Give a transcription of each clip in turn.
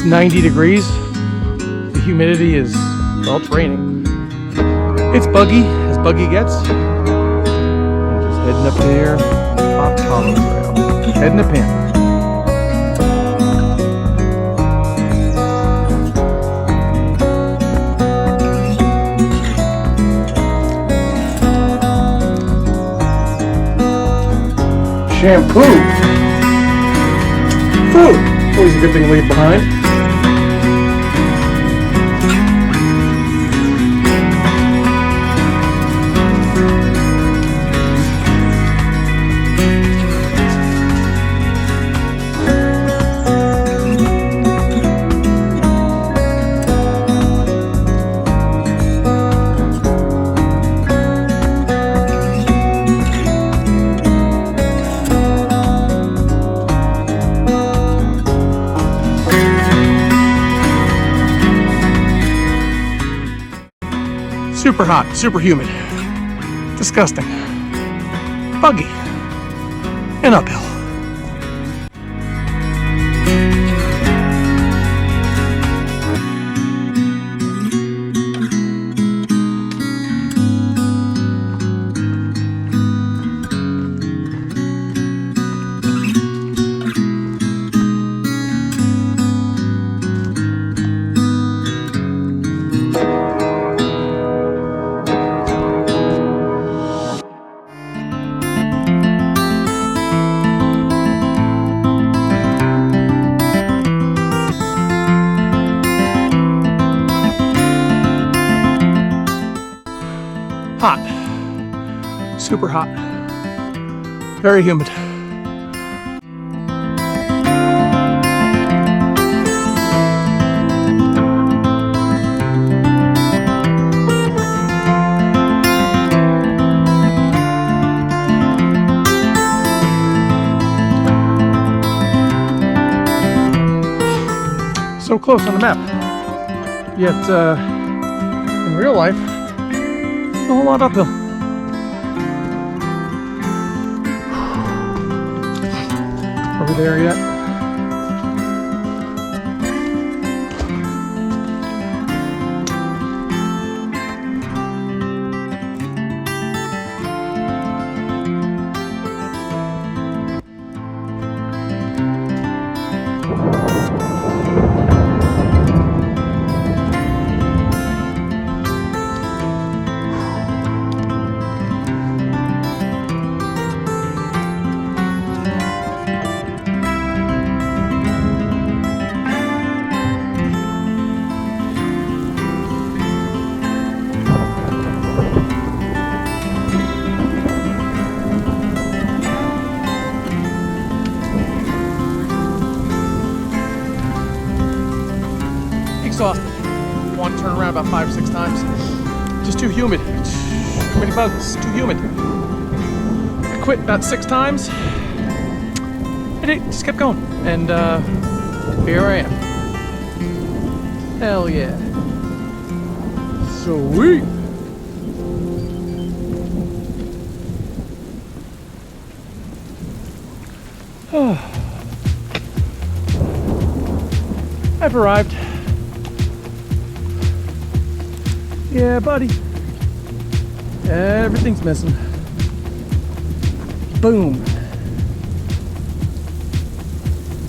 90 degrees. The humidity is, well, it's raining. It's buggy, as buggy gets. I'm just heading up there, Pop Hollow Trail. Heading to Panther. Shampoo. Food. Always a good thing to leave behind. Super hot, super humid, disgusting, buggy, and uphill. Hot, super hot, very humid. So close on the map, yet in real life, a whole lot uphill. Are we there yet? Exhausted. Want to turn around about 5 or 6 times. Just too humid. Too many bugs. Too humid. I quit about 6 times. And it just kept going. And here I am. Hell yeah. Sweet. I've arrived. Yeah, buddy. Everything's missing. Boom.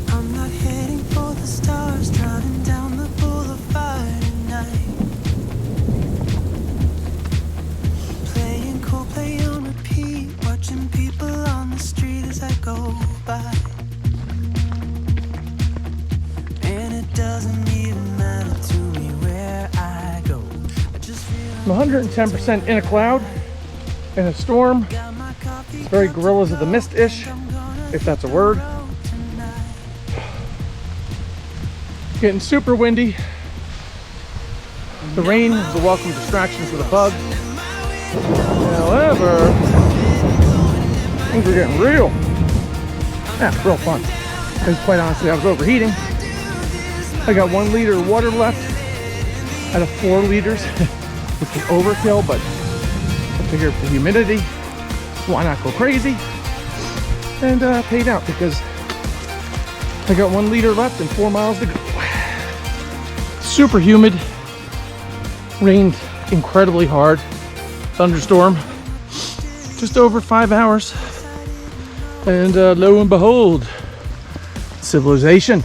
I'm not heading for the stars, driving down the boulevard tonight. Playing Coldplay on repeat, watching people on the street as I go by. And it doesn't even matter to me where I go. I'm 110% in a cloud, in a storm. It's very Gorillas of the Mist-ish, if that's a word. Getting super windy. The rain is a welcome distraction for the bugs. However, things are getting real. Yeah, real fun. Because quite honestly, I was overheating. I got 1 liter of water left out of 4 liters. Which was overkill, but I figured the humidity, why not go crazy? And paid out because I got 1 liter left and 4 miles to go. super humid, rained incredibly hard, thunderstorm, just over 5 hours, and lo and behold, civilization.